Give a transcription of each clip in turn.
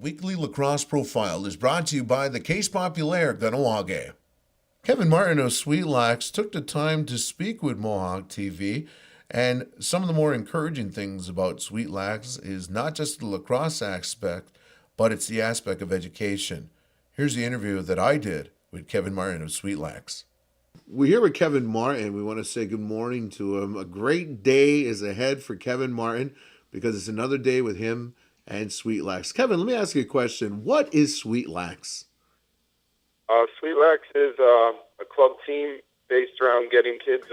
Weekly Lacrosse Profile is brought to you by the Case Populaire Ganawage. Kevin Martin of Sweetlax took the time to speak with Mohawk TV, and some of the more encouraging things about Sweetlax is not just the lacrosse aspect, but it's the aspect of education. Here's the interview that I did with Kevin Martin of Sweetlax. We're here with Kevin Martin. We want to say good morning to him. A great day is ahead for Kevin Martin because it's another day with him and Sweetlax. Kevin, let me ask you a question. What is Sweetlax? Sweetlax is a club team based around getting kids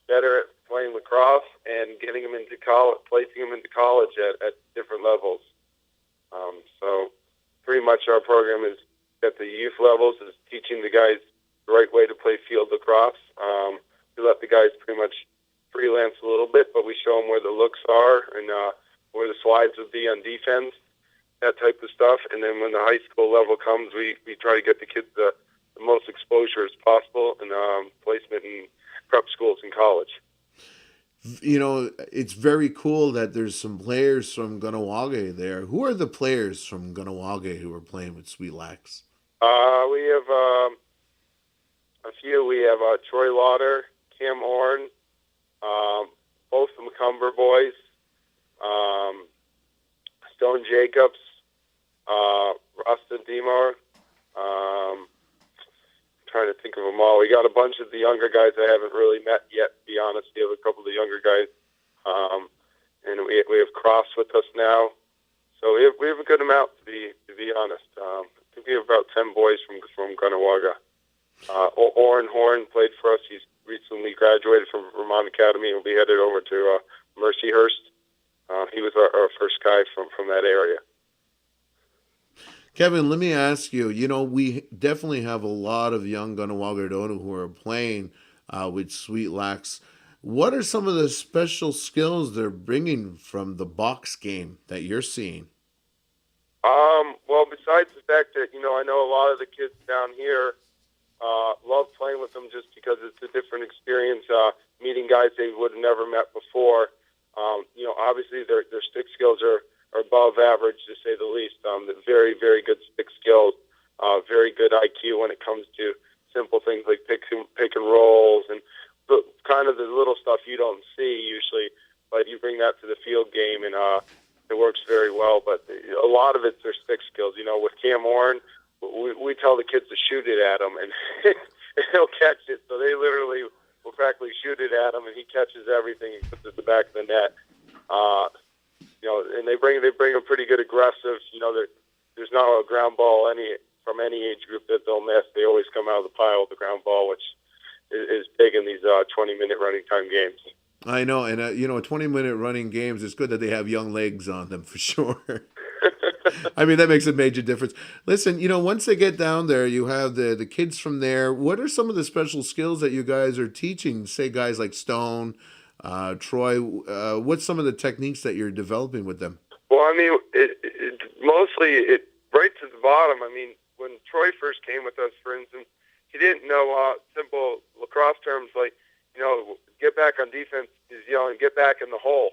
better at playing lacrosse and getting them into college, placing them into college at different levels. So pretty much our program is at the youth levels, is teaching the guys the right way to play field lacrosse. We let the guys pretty much freelance a little bit, but we show them where the looks are and where the slides would be on defense, that type of stuff. And then when the high school level comes, we try to get the kids the most exposure as possible and placement in prep schools and college. You know, it's very cool that there's some players from Ganawage there. Who are the players from Ganawage who are playing with Sweetlax? We have a few. We have Troy Lauder, Cam Orn, both the McCumber boys, Stone Jacobs, Rasta Demar. Trying to think of them all. We got a bunch of the younger guys I haven't really met yet, to be honest. We have a couple of the younger guys. And we have Cross with us now. So we have a good amount, to be honest. I think we have about 10 boys from Gunawaga. Oren Horn played for us. He's recently graduated from Vermont Academy and will be headed over to Mercyhurst. He was our first guy from that area. Kevin, let me ask you, we definitely have a lot of young Gunawagadona who are playing with Sweetlax. What are some of the special skills they're bringing from the box game that you're seeing? Well, besides the fact that, I know a lot of the kids down here love playing with them just because it's a different experience, meeting guys they would have never met before. Obviously their stick skills are above average, to say the least. Very, very good stick skills, very good IQ when it comes to simple things like pick and rolls and kind of the little stuff you don't see usually, but you bring that to the field game and it works very well. But a lot of it's their stick skills. With Cam Orn, we tell the kids to shoot it at him and he'll catch it. So they literally will practically shoot it at him and he catches everything and puts it at the back of the net. And they bring a pretty good aggressive. There's not a ground ball from any age group that they'll miss. They always come out of the pile with the ground ball, which is big in these 20-minute running time games. I know, and 20-minute running games, it's good that they have young legs on them for sure. I mean, that makes a major difference. Listen, once they get down there, you have the kids from there. What are some of the special skills that you guys are teaching? Say guys like Stone, Troy, what's some of the techniques that you're developing with them? Well, I mean, mostly right to the bottom. I mean, when Troy first came with us, for instance, he didn't know simple lacrosse terms like, get back on defense is yelling, get back in the hole.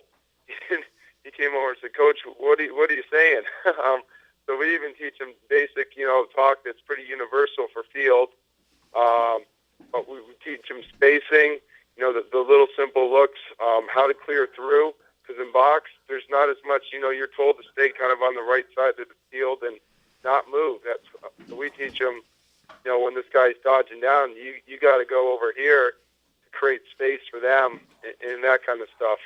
He came over and said, Coach, what are you saying? So we even teach him basic, talk that's pretty universal for field. But we teach him spacing, the little simple looks, how to clear through. Because in box, there's not as much, you're told to stay kind of on the right side of the field and not move. So we teach them, when this guy's dodging down, you got to go over here to create space for them and that kind of stuff.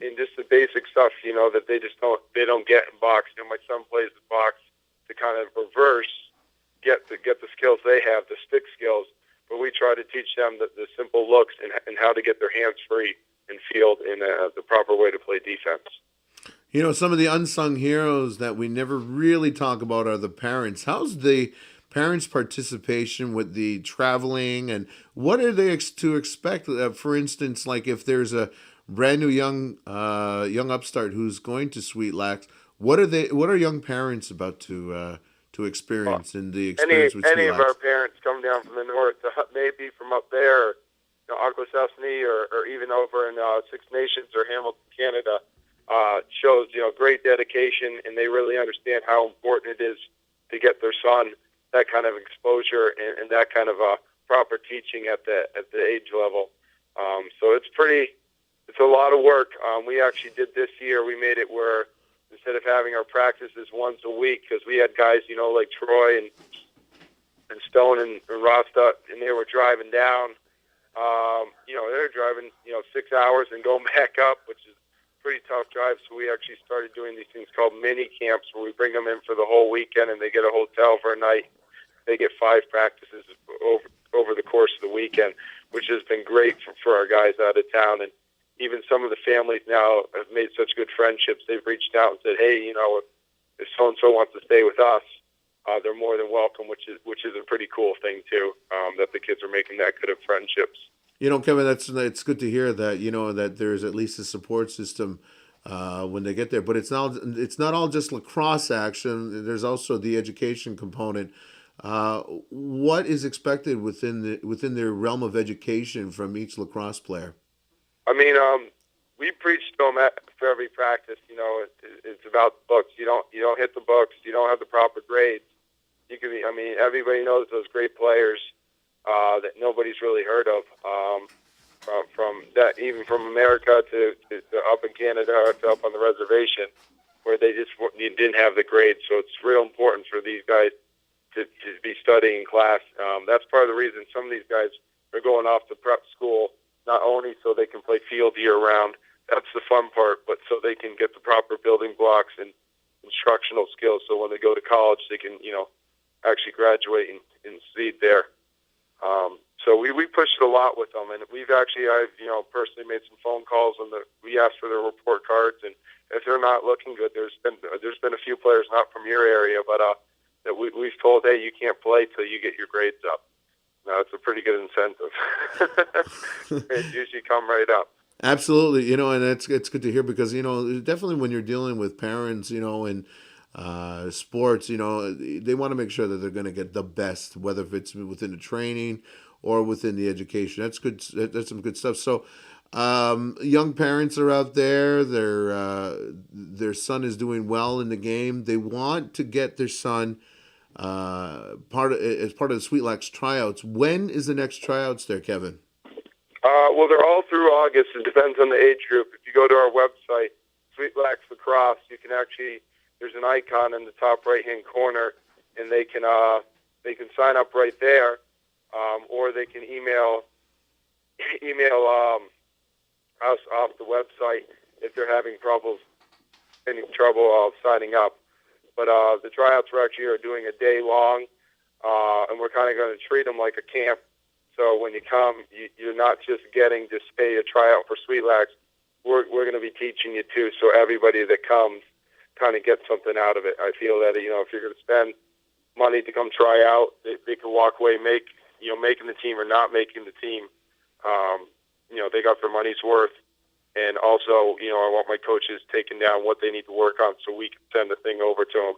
And just the basic stuff, that they don't get in box. My son plays the box to kind of reverse, get the skills they have, the stick skills. But we try to teach them the simple looks and how to get their hands free in field in the proper way to play defense. Some of the unsung heroes that we never really talk about are the parents. How's the parents' participation with the traveling, and what are they to expect? For instance, like if there's a brand new young upstart who's going to Sweetlax, what are young parents about to experience in the experience with Sweetlax? Any of our parents come down from the north, maybe from up there, Akwesasne or even over in Six Nations or Hamilton, Canada. shows, great dedication, and they really understand how important it is to get their son that kind of exposure and that kind of proper teaching at the age level. So it's a lot of work. We actually did this year. We made it where instead of having our practices once a week, because we had guys, like Troy and Stone and Rasta, and they were driving down. They were driving, 6 hours and going back up, which is a pretty tough drive. So we actually started doing these things called mini camps, where we bring them in for the whole weekend, and they get a hotel for a night. They get 5 practices over the course of the weekend, which has been great for our guys out of town. And even some of the families now have made such good friendships. They've reached out and said, hey, if so-and-so wants to stay with us, they're more than welcome, which is a pretty cool thing too, that the kids are making that good of friendships. Kevin, it's good to hear that that there's at least a support system when they get there. But it's not all just lacrosse action. There's also the education component. What is expected within their realm of education from each lacrosse player? I mean, we preach to them for every practice. It's about the books. You don't hit the books. You don't have the proper grades. Everybody knows those great players that nobody's really heard of. From that, even from America to up in Canada to up on the reservation, where you didn't have the grades. So it's real important for these guys to be studying class. That's part of the reason some of these guys are going off to prep school, not only so they can play field year round. That's the fun part, but so they can get the proper building blocks and instructional skills. So when they go to college, they can, actually graduate and succeed there. So we pushed it a lot with them, and I've personally made some phone calls, and we asked for their report cards, and if they're not looking good, there's been a few players not from your area, but that we've told, hey, you can't play till you get your grades up. Now it's a pretty good incentive. It usually come right up. Absolutely, and it's good to hear because definitely when you're dealing with parents, and sports, they want to make sure that they're going to get the best, whether if it's within the training or within the education. That's good. That's some good stuff. So, young parents are out there. Their son is doing well in the game. They want to get their son as part of the Sweetlax tryouts. When is the next tryouts there, Kevin? Well, they're all through August. It depends on the age group. If you go to our website, Sweetlax Lacrosse, you can actually, there's an icon in the top right-hand corner, and they can sign up right there, or they can email us off the website if they're having any trouble signing up. But the tryouts are doing a day long, and we're kind of going to treat them like a camp. So when you come, you're not just getting to stay a tryout for Sweetlax. We're going to be teaching you too, so everybody that comes kind of gets something out of it. I feel that if you're going to spend money to come try out, they can walk away making the team or not making the team. They got their money's worth. And also, I want my coaches taking down what they need to work on so we can send the thing over to them,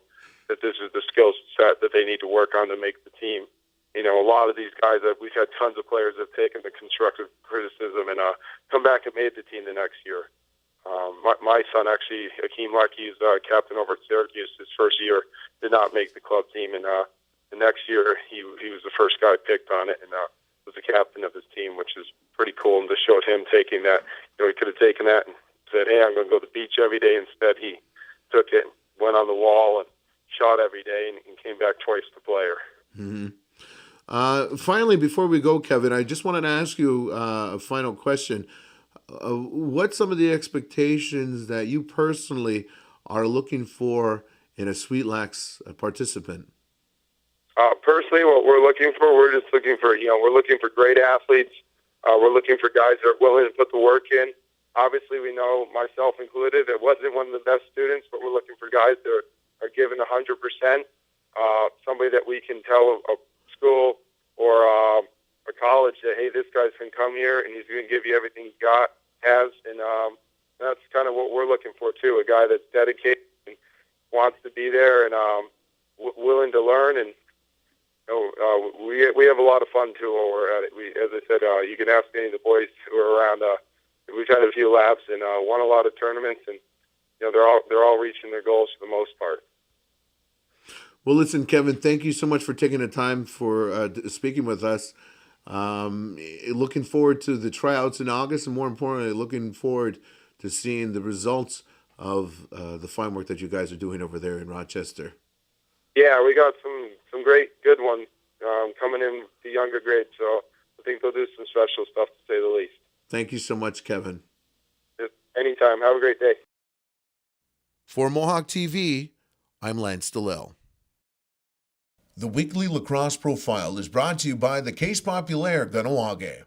that this is the skill set that they need to work on to make the team. A lot of these guys, we've had tons of players that have taken the constructive criticism and come back and made the team the next year. My son, actually, Hakeem Lucky, is captain over at Syracuse. His first year did not make the club team, and the next year he was the first guy picked on it and was the captain of his team, which is pretty cool. And just showed him taking that. He could have taken that and said, hey, I'm going to go to the beach every day. Instead, he took it, went on the wall, and shot every day, and came back twice the player. Mm-hmm. Finally, before we go, Kevin, I just wanted to ask you a final question. What's some of the expectations that you personally are looking for in a Sweetlax participant? Personally, what we're just looking for, we're looking for great athletes. We're looking for guys that are willing to put the work in. Obviously, we know, myself included, it wasn't one of the best students, but we're looking for guys that are giving 100%. Somebody that we can tell a school or a college that, hey, this guy's going to come here and he's going to give you everything he has. And that's kind of what we're looking for, too, a guy that's dedicated and wants to be there and willing to learn. And we have a lot of fun, too, while we're at it. As I said, you can ask any of the boys who are around. We've had a few laps and won a lot of tournaments, and they're all reaching their goals for the most part. Well, listen, Kevin, thank you so much for taking the time for speaking with us. Looking forward to the tryouts in August, and more importantly, looking forward to seeing the results of the fine work that you guys are doing over there in Rochester. Yeah, we got some great good ones coming in the younger grades, so I think they'll do some special stuff to say the least. Thank you so much, Kevin. Just anytime. Have a great day. For Mohawk TV, I'm Lance DeLille. The Weekly Lacrosse Profile is brought to you by the Case Populaire Ganawage.